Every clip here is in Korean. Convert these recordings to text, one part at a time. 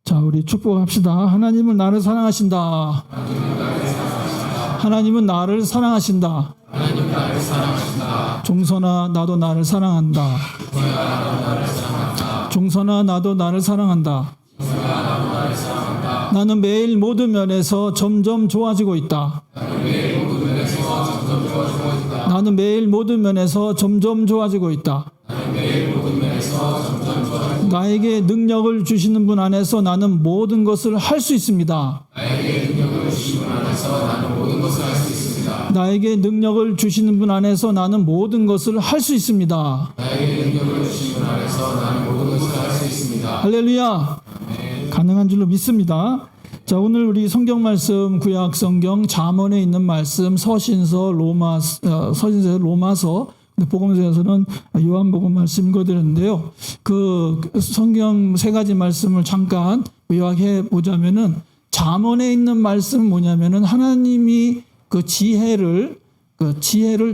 자, 우리 축복합시다. 하나님은 나를 사랑하신다. 하나님은 나를 사랑하신다. 종선아, 나도 나를 사랑한다. 종선아, 나도 나를 사랑한다. 나는 매일 모든 면에서 점점 좋아지고 있다. 나는 매일 모든 면에서 점점 좋아지고 있다. 나에게 능력을 주시는 분 안에서 나는 모든 것을 할 수 있습니다. 나에게 능력을 주시는 분 안에서 나는 모든 것을 할 수 있습니다. 할렐루야. 가능한 줄로 믿습니다. 자, 오늘 우리 성경 말씀, 구약 성경 잠언에 있는 말씀, 서신서, 로마서, 복음서에서는 요한복음 말씀 읽어드렸는데요. 그 성경 세 가지 말씀을 잠깐 요약해 보자면은, 잠언에 있는 말씀은 뭐냐면은 하나님이 그 지혜를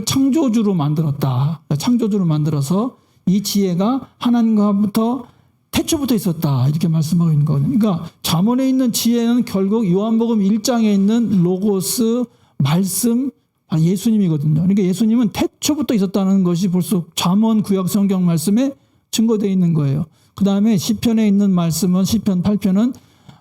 창조주로 만들었다. 창조주로 만들어서 이 지혜가 하나님과부터 태초부터 있었다. 이렇게 말씀하고 있는 거거든요. 그러니까 잠언에 있는 지혜는 결국 요한복음 1장에 있는 로고스 말씀, 예수님이거든요. 그러니까 예수님은 태초부터 있었다는 것이 벌써 잠언 구약 성경 말씀에 증거되어 있는 거예요. 그 다음에 시편에 있는 말씀은 시편 8편은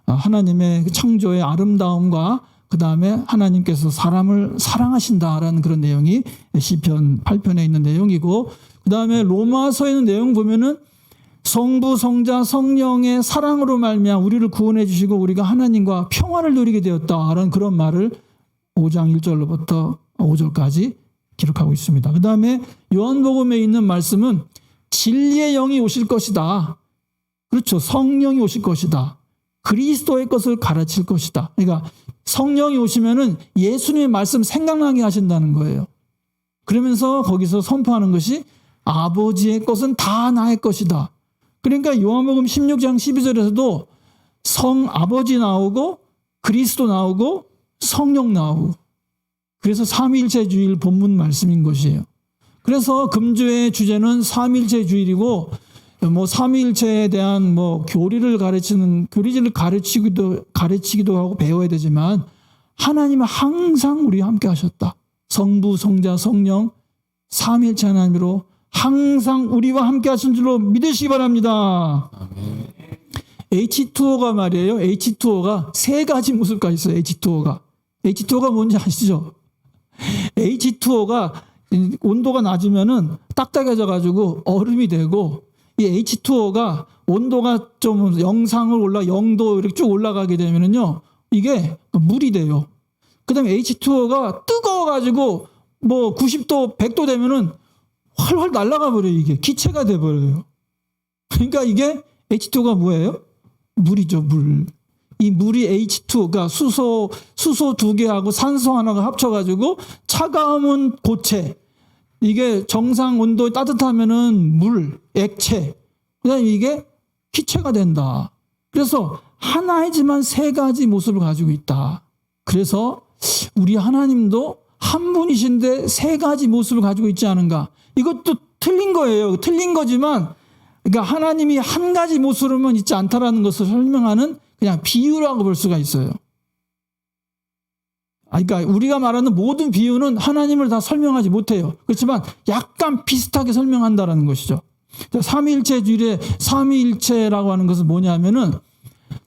하나님의 창조의 아름다움과 그 다음에 하나님께서 사람을 사랑하신다라는 그런 내용이 시편 8편에 있는 내용이고, 그 다음에 로마서에 있는 내용 보면은 성부, 성자, 성령의 사랑으로 말미암아 우리를 구원해 주시고 우리가 하나님과 평화를 누리게 되었다라는 그런 말을 5장 1절로부터 5절까지 기록하고 있습니다. 그 다음에 요한복음에 있는 말씀은 진리의 영이 오실 것이다. 그렇죠. 성령이 오실 것이다. 그리스도의 것을 가르칠 것이다. 그러니까 성령이 오시면은 예수님의 말씀 생각나게 하신다는 거예요. 그러면서 거기서 선포하는 것이 아버지의 것은 다 나의 것이다. 그러니까 요한복음 16장 12절에서도 아버지 나오고 그리스도 나오고 성령 나오고, 그래서 삼위일체 주일 본문 말씀인 것이에요. 그래서 금주의 주제는 삼위일체 주일이고, 삼위일체에 대한 교리를 가르치기도 하고 배워야 되지만, 하나님은 항상 우리와 함께 하셨다. 성부, 성자, 성령 삼위일체 하나님으로 항상 우리와 함께 하신 줄로 믿으시기 바랍니다. 아멘. H2O가 말이에요. H2O가 세 가지 모습까지 있어요. H2O가 뭔지 아시죠? H2O가 온도가 낮으면은 딱딱해져 가지고 얼음이 되고, 이 H2O가 온도가 좀 영상을 0도 이렇게 쭉 올라가게 되면은요, 이게 물이 돼요. 그 다음에 H2O가 뜨거워가지고 90도, 100도 되면은 활활 날아가 버려요. 이게 기체가 돼버려요. 그러니까 이게 H2O가 뭐예요? 물이죠, 물. 이 물이 H2, 수소 2개하고 산소 하나가 합쳐가지고 차가우면 고체, 이게 정상 온도에 따뜻하면은 물, 액체, 그 다음에 이게 기체가 된다. 그래서 하나이지만 세 가지 모습을 가지고 있다. 그래서 우리 하나님도 한 분이신데 세 가지 모습을 가지고 있지 않은가. 이것도 틀린 거예요. 틀린 거지만, 그러니까 하나님이 한 가지 모습으로만 있지 않다라는 것을 설명하는 그냥 비유라고 볼 수가 있어요. 그러니까 우리가 말하는 모든 비유는 하나님을 다 설명하지 못해요. 그렇지만 약간 비슷하게 설명한다라는 것이죠. 삼위일체 주일에 삼위일체라고 하는 것은 뭐냐면은,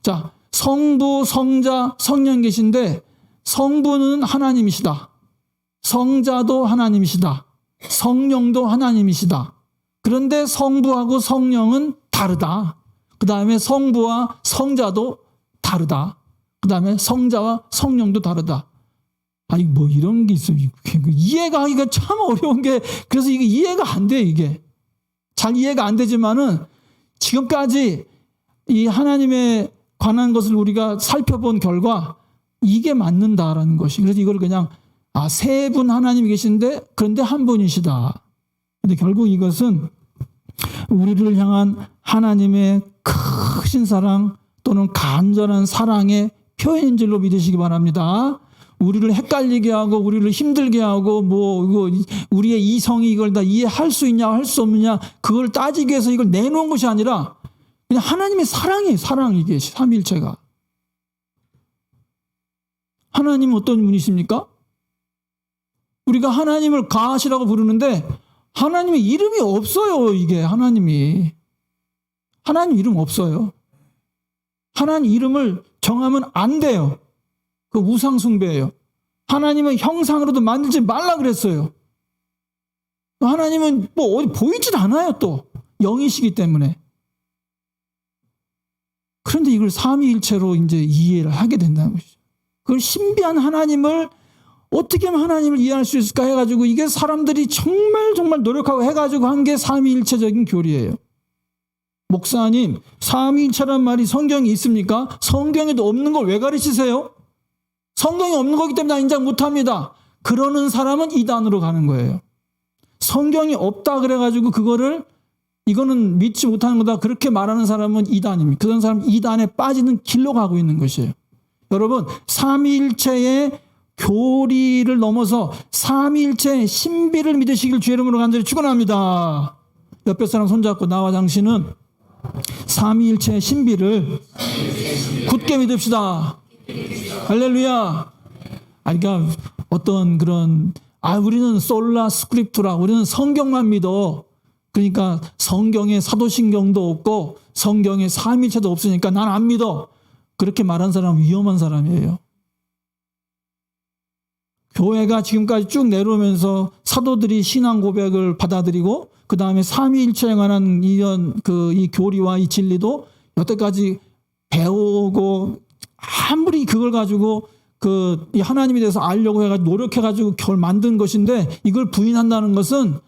자, 성부, 성자, 성령 계신데, 성부는 하나님이시다. 성자도 하나님이시다. 성령도 하나님이시다. 그런데 성부하고 성령은 다르다. 그 다음에 성부와 성자도 다르다. 그 다음에 성자와 성령도 다르다. 아니, 이런 게 있어요. 이해가 하기가 참 어려운 게, 그래서 이게 이해가 안 돼, 이게. 잘 이해가 안 되지만은, 지금까지 이 하나님에 관한 것을 우리가 살펴본 결과, 이게 맞는다라는 것이. 그래서 이걸 그냥, 세 분 하나님이 계신데, 그런데 한 분이시다. 근데 결국 이것은 우리를 향한 하나님의 크신 사랑 또는 간절한 사랑의 표현인 줄로 믿으시기 바랍니다. 우리를 헷갈리게 하고 우리를 힘들게 하고 우리의 이성이 이걸 다 이해할 수 있냐 할 수 없느냐 그걸 따지기 위해서 이걸 내놓은 것이 아니라 그냥 하나님의 사랑이에요. 사랑, 이게 삼위일체가. 하나님은 어떤 분이십니까? 우리가 하나님을 가하시라고 부르는데 하나님의 이름이 없어요. 이게 하나님 이름 없어요. 하나님 이름을 정하면 안 돼요. 그 우상 숭배예요. 하나님은 형상으로도 만들지 말라 그랬어요. 하나님은 뭐 어디 보이질 않아요. 또 영이시기 때문에. 그런데 이걸 삼위일체로 이제 이해를 하게 된다는 것이죠. 그걸 신비한 하나님을 어떻게 하면 하나님을 이해할 수 있을까 해가지고 이게 사람들이 정말 노력하고 해가지고 한 게 삼위일체적인 교리예요. 목사님, 삼위일체란 말이 성경에 있습니까? 성경에도 없는 걸 왜 가르치세요? 성경에 없는 거기 때문에 나 인정 못합니다. 그러는 사람은 이단으로 가는 거예요. 성경이 없다 그래가지고 이거는 믿지 못하는 거다 그렇게 말하는 사람은 이단입니다. 그런 사람은 이단에 빠지는 길로 가고 있는 것이에요. 여러분, 삼위일체의 교리를 넘어서 삼위일체의 신비를 믿으시길 주의 이름으로 간절히 축원합니다. 옆에 사람 손잡고 나와 당신은 삼위일체의 신비를 굳게 믿읍시다. 할렐루야. 그러니까 어떤 그런 우리는 솔라 스크립투라, 우리는 성경만 믿어. 그러니까 성경에 사도신경도 없고 성경에 삼위일체도 없으니까 난 안 믿어. 그렇게 말한 사람은 위험한 사람이에요. 교회가 지금까지 쭉 내려오면서 사도들이 신앙 고백을 받아들이고 그 다음에 삼위일체에 관한 이 교리와 이 진리도 여태까지 배우고 아무리 그걸 가지고 이 하나님에 대해서 알려고 해가지고 노력해가지고 결 만든 것인데 이걸 부인한다는 것은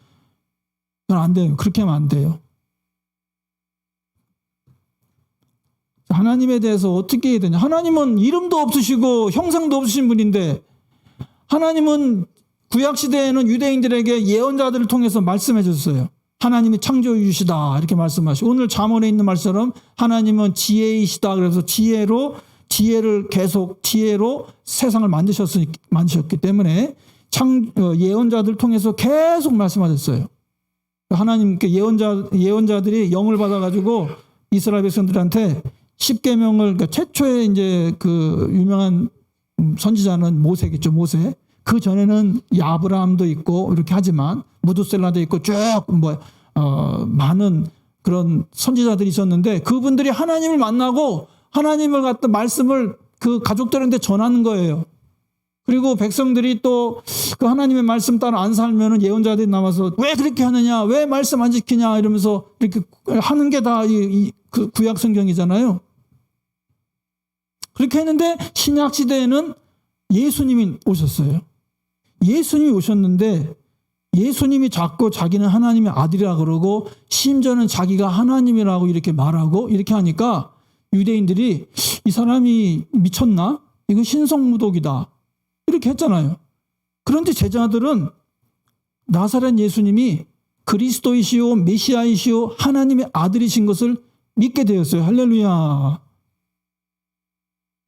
그건 안 돼요. 그렇게 하면 안 돼요. 하나님에 대해서 어떻게 해야 되냐. 하나님은 이름도 없으시고 형상도 없으신 분인데 하나님은 구약시대에는 유대인들에게 예언자들을 통해서 말씀해 줬어요. 하나님이 창조주시다 이렇게 말씀하시고 오늘 잠언에 있는 말처럼 하나님은 지혜이시다 그래서 지혜로 세상을 만드셨기 때문에 예언자들 통해서 계속 말씀하셨어요. 하나님께 예언자들이 영을 받아가지고 이스라엘 백성들한테 10계명을 그러니까 최초의 이제 그 유명한 선지자는 모세겠죠. 모세. 그 전에는 아브라함도 있고 이렇게 하지만 무두셀라도 있고 쭉 많은 그런 선지자들이 있었는데 그분들이 하나님을 만나고 하나님을 갖다 말씀을 그 가족들한테 전하는 거예요. 그리고 백성들이 또 그 하나님의 말씀 따라 안 살면은 예언자들이 남아서 왜 그렇게 하느냐, 왜 말씀 안 지키냐 이러면서 이렇게 하는 게 다 그 구약 성경이잖아요. 그렇게 했는데 신약 시대에는 예수님이 오셨어요. 예수님이 오셨는데 예수님이 자꾸 자기는 하나님의 아들이라 그러고 심지어는 자기가 하나님이라고 이렇게 말하고 이렇게 하니까 유대인들이 이 사람이 미쳤나? 이거 신성무독이다. 이렇게 했잖아요. 그런데 제자들은 나사렛 예수님이 그리스도이시오 메시아이시오 하나님의 아들이신 것을 믿게 되었어요. 할렐루야.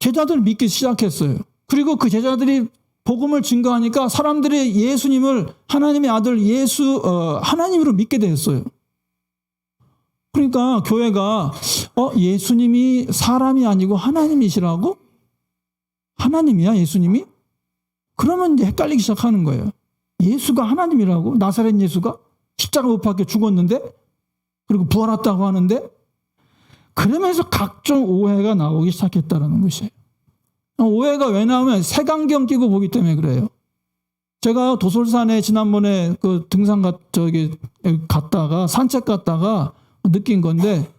제자들 믿기 시작했어요. 그리고 그 제자들이 복음을 증거하니까 사람들이 예수님을 하나님의 아들 하나님으로 믿게 되었어요. 그러니까 교회가 예수님이 사람이 아니고 하나님이시라고? 하나님이야 예수님이? 그러면 이제 헷갈리기 시작하는 거예요. 예수가 하나님이라고? 나사렛 예수가? 십자가 못 박혀 죽었는데? 그리고 부활했다고 하는데? 그러면서 각종 오해가 나오기 시작했다는 것이에요. 오해가 왜 나오면 색안경 끼고 보기 때문에 그래요. 제가 도솔산에 지난번에 그 등산 갔다가 산책 갔다가 느낀 건데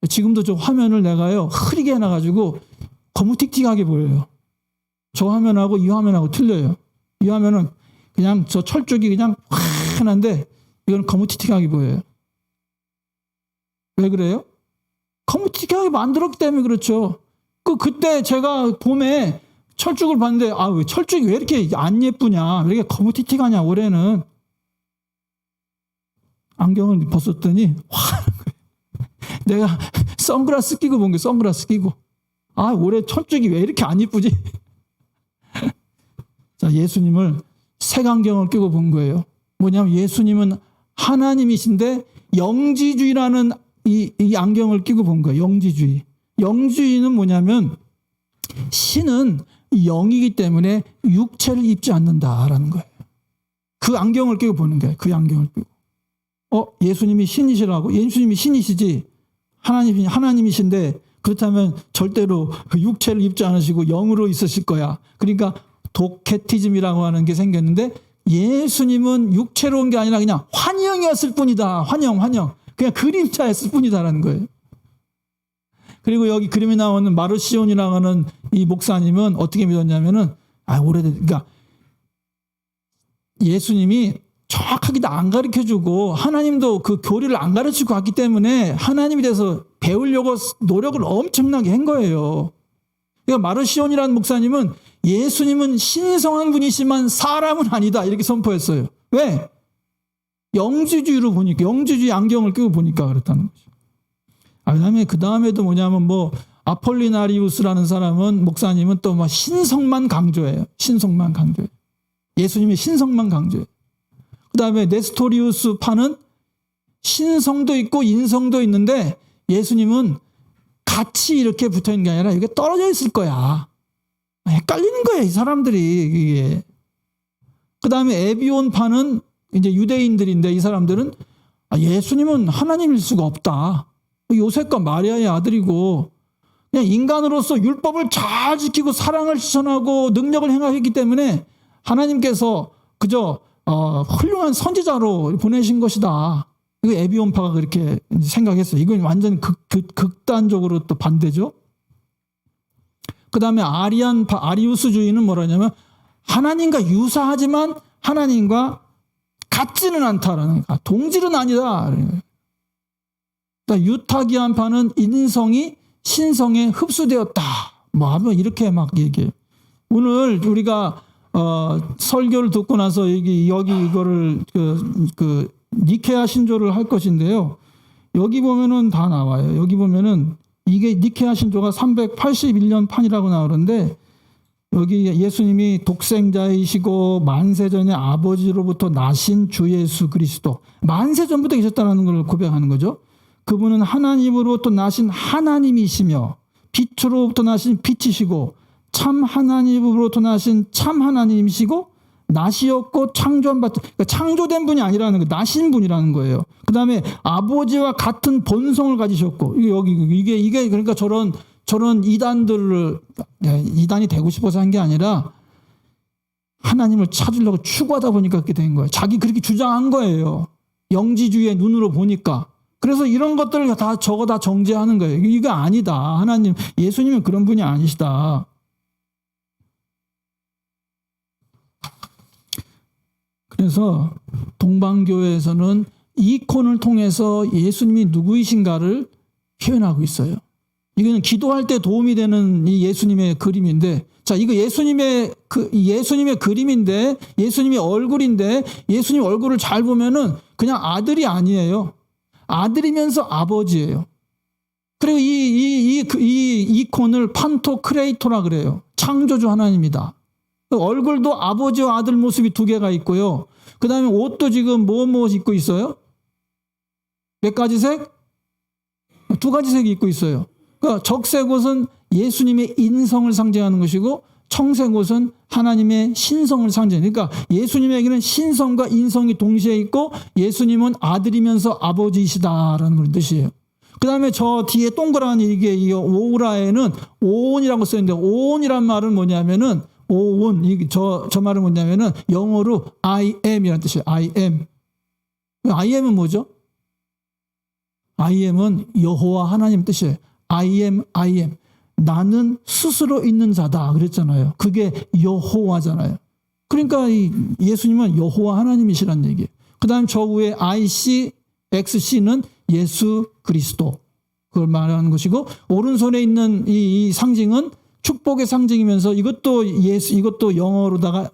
지금도 저 화면을 내가요 흐리게 해놔가지고 거무틱틱하게 보여요. 저 화면하고 이 화면하고 틀려요. 이 화면은 그냥 저 철쭉이 그냥 환한데 이건 거무틱틱하게 보여요. 왜 그래요? 거무틱하게 만들었기 때문에 그렇죠. 그때 제가 봄에 철쭉을 봤는데 왜 철쭉이 왜 이렇게 안 예쁘냐, 왜 이렇게 거무틱틱하냐 올해는. 안경을 벗었더니 화나는 거예요. 내가 선글라스 끼고 본 게 선글라스 끼고 올해 철쭉이 왜 이렇게 안 예쁘지? 자, 예수님을 색안경을 끼고 본 거예요. 뭐냐면 예수님은 하나님이신데 영지주의라는 이 안경을 끼고 본 거예요. 영지주의. 영지주의는 뭐냐면 신은 영이기 때문에 육체를 입지 않는다라는 거예요. 그 안경을 끼고 보는 거예요. 그 안경을 끼고. 예수님이 신이시라고? 예수님이 신이시지. 하나님이신데 그렇다면 절대로 그 육체를 입지 않으시고 영으로 있으실 거야. 그러니까 도케티즘이라고 하는 게 생겼는데 예수님은 육체로 온 게 아니라 그냥 환영이었을 뿐이다. 환영. 그냥 그림자였을 뿐이다라는 거예요. 그리고 여기 그림에 나오는 마르시온이라고 하는 이 목사님은 어떻게 믿었냐면은, 그러니까 예수님이 정확하게 다 안 가르쳐 주고 하나님도 그 교리를 안 가르치고 왔기 때문에 하나님에 대해서 배우려고 노력을 엄청나게 한 거예요. 그러니까 마르시온이라는 목사님은 예수님은 신성한 분이시지만 사람은 아니다 이렇게 선포했어요. 왜? 영지주의로 보니까, 영지주의 안경을 끼고 보니까 그렇다는 거죠. 그 다음에도 뭐냐면 아폴리나리우스라는 사람은, 목사님은 또 신성만 강조해요. 신성만 강조해요. 예수님의 신성만 강조해요. 그 다음에 네스토리우스 파는 신성도 있고 인성도 있는데 예수님은 같이 이렇게 붙어 있는 게 아니라 이게 떨어져 있을 거야. 헷갈리는 거야, 이 사람들이. 이게. 그 다음에 에비온파는 이제 유대인들인데 이 사람들은 예수님은 하나님일 수가 없다. 요셉과 마리아의 아들이고 그냥 인간으로서 율법을 잘 지키고 사랑을 실천하고 능력을 행하기 때문에 하나님께서 그저 훌륭한 선지자로 보내신 것이다. 이거 에비온파가 그렇게 생각했어요. 이건 완전 극단적으로 또 반대죠. 그 다음에 아리우스주의는 뭐라냐면 하나님과 유사하지만 하나님과 같지는 않다라는 거예요. 동질은 아니다. 그러니까 유타기안파는 인성이 신성에 흡수되었다. 하면 이렇게 막 얘기해요. 오늘 우리가 설교를 듣고 나서 여기 이거를 그 니케아 신조를 할 것인데요. 여기 보면은 다 나와요. 여기 보면은 이게 니케아 신조가 381년 판이라고 나오는데 여기 예수님이 독생자이시고 만세전에 아버지로부터 나신 주 예수 그리스도, 만세전부터 계셨다는 걸 고백하는 거죠. 그분은 하나님으로부터 나신 하나님이시며 빛으로부터 나신 빛이시고 참 하나님으로부터 나신 참 하나님이시고 나시었고 창조한 바, 그러니까 창조된 분이 아니라는 거, 나신 분이라는 거예요. 그 다음에 아버지와 같은 본성을 가지셨고, 이게 그러니까 저런 이단이 되고 싶어서 한 게 아니라 하나님을 찾으려고 추구하다 보니까 그렇게 된 거예요. 자기 그렇게 주장한 거예요. 영지주의의 눈으로 보니까. 그래서 이런 것들을 저거 다 정죄하는 거예요. 이거 아니다. 예수님은 그런 분이 아니시다. 그래서 동방교회에서는 이콘을 통해서 예수님이 누구이신가를 표현하고 있어요. 이거는 기도할 때 도움이 되는 이 예수님의 그림인데, 자, 이거 예수님의 그림인데, 예수님의 얼굴인데, 예수님 얼굴을 잘 보면은 그냥 아들이 아니에요. 아들이면서 아버지예요. 그리고 이 이콘을 판토크레이토라 그래요. 창조주 하나님이다. 얼굴도 아버지와 아들 모습이 두 개가 있고요. 그 다음에 옷도 지금 뭐 입고 있어요? 몇 가지 색? 두 가지 색이 입고 있어요. 그러니까 적색 옷은 예수님의 인성을 상징하는 것이고 청색 옷은 하나님의 신성을 상징해요. 그러니까 예수님에게는 신성과 인성이 동시에 있고 예수님은 아들이면서 아버지이시다라는 그런 뜻이에요. 그 다음에 저 뒤에 동그란 이 오라에는 오온이라고 써있는데, 오온이란 말은 뭐냐면은, 오온, 저 말은 뭐냐면은 영어로 I am이라는 뜻이에요. I am. I am은 뭐죠? I am은 여호와 하나님 뜻이에요. I am. 나는 스스로 있는 자다 그랬잖아요. 그게 여호와잖아요. 그러니까 예수님은 여호와 하나님이시란 얘기예요. 그 다음 저 위에 IC, XC는 예수 그리스도, 그걸 말하는 것이고, 오른손에 있는 이 상징은 축복의 상징이면서 이것도 영어로다가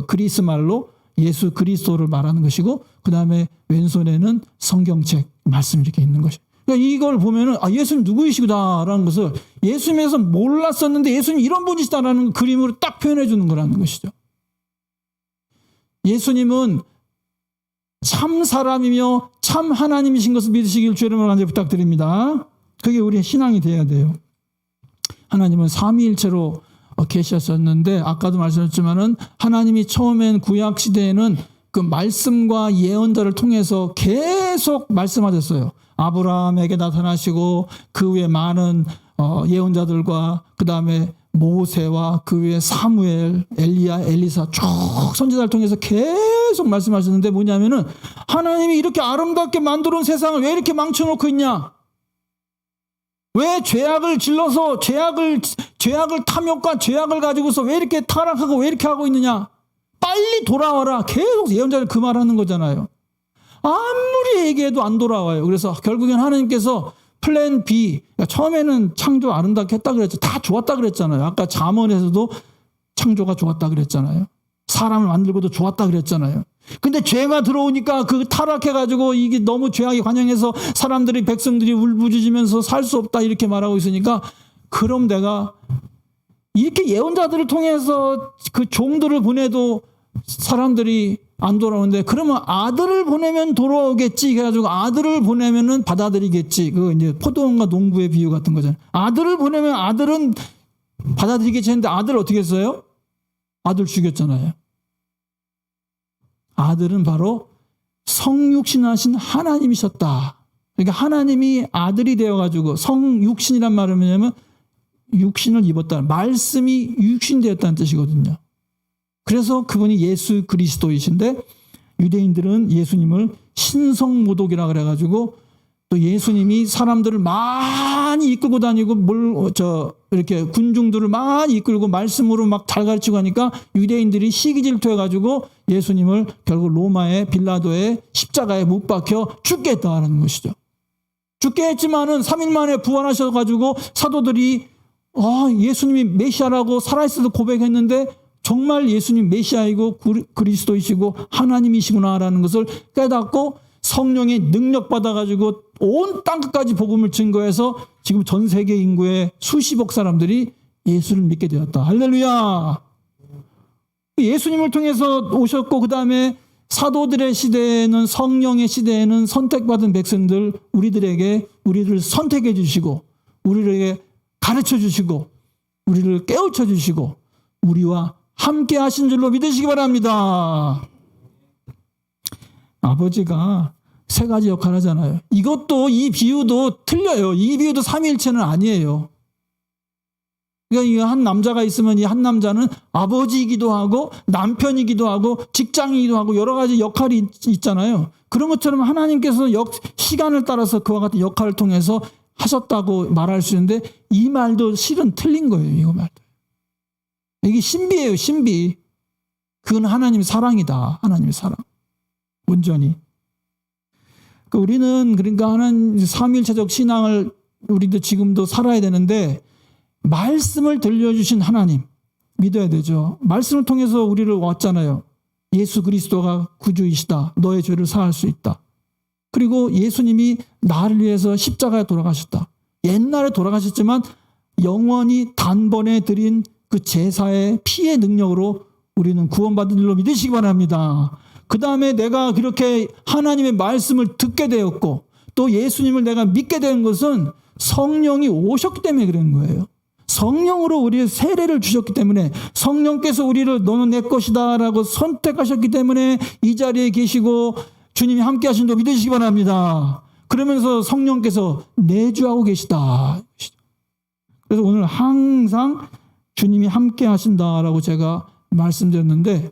그리스 말로 예수 그리스도를 말하는 것이고, 그 다음에 왼손에는 성경책 말씀이 이렇게 있는 것이에요. 그러니까 이걸 보면은 예수님 누구이시다라는 것을 예수님에서 몰랐었는데 예수님 이런 분이시다라는 그림으로 딱 표현해 주는 거라는 것이죠. 예수님은 참 사람이며 참 하나님이신 것을 믿으시길 주의 이름으로 간절히 부탁드립니다. 그게 우리의 신앙이 돼야 돼요. 하나님은 삼위일체로 계셨었는데 아까도 말씀드렸지만은 하나님이 처음엔 구약 시대에는 그 말씀과 예언자를 통해서 계속 말씀하셨어요. 아브라함에게 나타나시고 그 위에 많은 예언자들과 그 다음에 모세와 그 위에 사무엘, 엘리야, 엘리사 쭉 선지자를 통해서 계속 말씀하셨는데 뭐냐면은 하나님이 이렇게 아름답게 만들어 온 세상을 왜 이렇게 망쳐놓고 있냐? 왜 죄악을 질러서 죄악을 탐욕과 죄악을 가지고서 왜 이렇게 타락하고 왜 이렇게 하고 있느냐? 빨리 돌아와라. 계속 예언자를 그 말하는 거잖아요. 아무리 얘기해도 안 돌아와요. 그래서 결국엔 하나님께서 플랜 B, 그러니까 처음에는 창조 아름답게 했다 그랬죠. 다 좋았다 그랬잖아요. 아까 잠언에서도 창조가 좋았다 그랬잖아요. 사람을 만들고도 좋았다 그랬잖아요. 근데 죄가 들어오니까 그 타락해가지고 이게 너무 죄악에 관영해서 사람들이 백성들이 울부짖으면서 살 수 없다 이렇게 말하고 있으니까 그럼 내가 이렇게 예언자들을 통해서 그 종들을 보내도 사람들이 안 돌아오는데 그러면 아들을 보내면 돌아오겠지. 그래가지고 아들을 보내면은 받아들이겠지. 그 이제 포도원과 농부의 비유 같은 거잖아요. 아들을 보내면 아들은 받아들이겠지 했는데 아들 어떻게 했어요? 아들 죽였잖아요. 아들은 바로 성육신하신 하나님이셨다. 그러니까 하나님이 아들이 되어가지고 성육신이란 말은 뭐냐면 육신을 입었다. 말씀이 육신되었다는 뜻이거든요. 그래서 그분이 예수 그리스도이신데 유대인들은 예수님을 신성모독이라 그래가지고 또 예수님이 사람들을 많이 이끌고 다니고 이렇게 군중들을 많이 이끌고 말씀으로 막 잘 가르치고 하니까 유대인들이 시기 질투해가지고 예수님을 결국 로마의 빌라도의 십자가에 못 박혀 죽게 했다는 것이죠. 죽게 했지만은 3일 만에 부활하셔가지고 사도들이 예수님이 메시아라고 살아있어도 고백했는데 정말 예수님 메시아이고 그리스도이시고 하나님이시구나라는 것을 깨닫고 성령의 능력 받아가지고 온 땅끝까지 복음을 증거해서 지금 전 세계 인구의 수십억 사람들이 예수를 믿게 되었다. 할렐루야. 예수님을 통해서 오셨고 그 다음에 사도들의 시대에는 성령의 시대에는 선택받은 백성들 우리를 선택해 주시고 우리에게 가르쳐 주시고 우리를 깨우쳐 주시고 우리와 함께 하신 줄로 믿으시기 바랍니다. 아버지가 세 가지 역할을 하잖아요. 이것도 이 비유도 틀려요. 이 비유도 삼위일체는 아니에요. 그러니까 한 남자가 있으면 이 한 남자는 아버지이기도 하고 남편이기도 하고 직장이기도 하고 여러 가지 역할이 있잖아요. 그런 것처럼 하나님께서 시간을 따라서 그와 같은 역할을 통해서 하셨다고 말할 수 있는데 이 말도 실은 틀린 거예요. 이거 말도. 이게 신비예요. 신비. 그건 하나님의 사랑이다. 하나님의 사랑. 온전히. 우리는 그러니까 하나님 삼위일체적 신앙을 우리도 지금도 살아야 되는데 말씀을 들려주신 하나님 믿어야 되죠. 말씀을 통해서 우리를 왔잖아요. 예수 그리스도가 구주이시다. 너의 죄를 사할 수 있다. 그리고 예수님이 나를 위해서 십자가에 돌아가셨다. 옛날에 돌아가셨지만 영원히 단번에 드린 그 제사의 피의 능력으로 우리는 구원받은 줄로 믿으시기 바랍니다. 그 다음에 내가 그렇게 하나님의 말씀을 듣게 되었고 또 예수님을 내가 믿게 된 것은 성령이 오셨기 때문에 그런 거예요. 성령으로 우리의 세례를 주셨기 때문에 성령께서 우리를 너는 내 것이다 라고 선택하셨기 때문에 이 자리에 계시고 주님이 함께 하신 줄 믿으시기 바랍니다. 그러면서 성령께서 내주하고 계시다. 그래서 오늘 항상 주님이 함께 하신다라고 제가 말씀드렸는데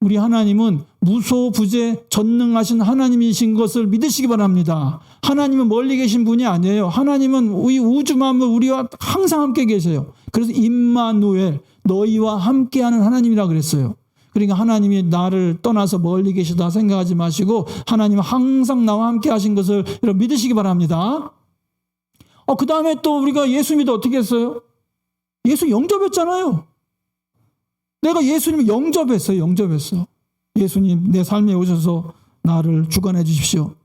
우리 하나님은 무소부재 전능하신 하나님이신 것을 믿으시기 바랍니다. 하나님은 멀리 계신 분이 아니에요. 하나님은 우리 우주 만물 우리와 항상 함께 계세요. 그래서 임마누엘 너희와 함께하는 하나님이라 그랬어요. 그러니까 하나님이 나를 떠나서 멀리 계시다 생각하지 마시고 하나님은 항상 나와 함께 하신 것을 여러분 믿으시기 바랍니다. 그 다음에 또 우리가 예수 믿어 어떻게 했어요? 예수 영접했잖아요. 내가 예수님을 영접했어요. 예수님 내 삶에 오셔서 나를 주관해 주십시오.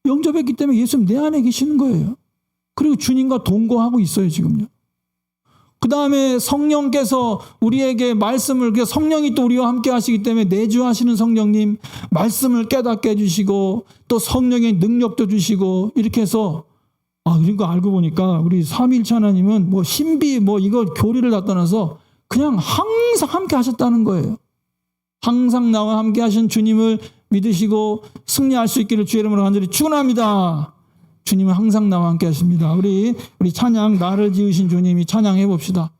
영접했기 때문에 예수님 내 안에 계시는 거예요. 그리고 주님과 동거하고 있어요. 지금요. 그 다음에 성령께서 우리에게 말씀을, 성령이 또 우리와 함께 하시기 때문에 내주하시는 성령님 말씀을 깨닫게 해주시고 또 성령의 능력도 주시고 이렇게 해서 이런 거 알고 보니까 우리 삼위일체 하나님은 뭐 신비 뭐 이거 교리를 다 떠나서 그냥 항상 함께 하셨다는 거예요. 항상 나와 함께 하신 주님을 믿으시고 승리할 수 있기를 주의 이름으로 간절히 축원합니다. 주님은 항상 나와 함께 하십니다. 우리 찬양 나를 지으신 주님이 찬양해 봅시다.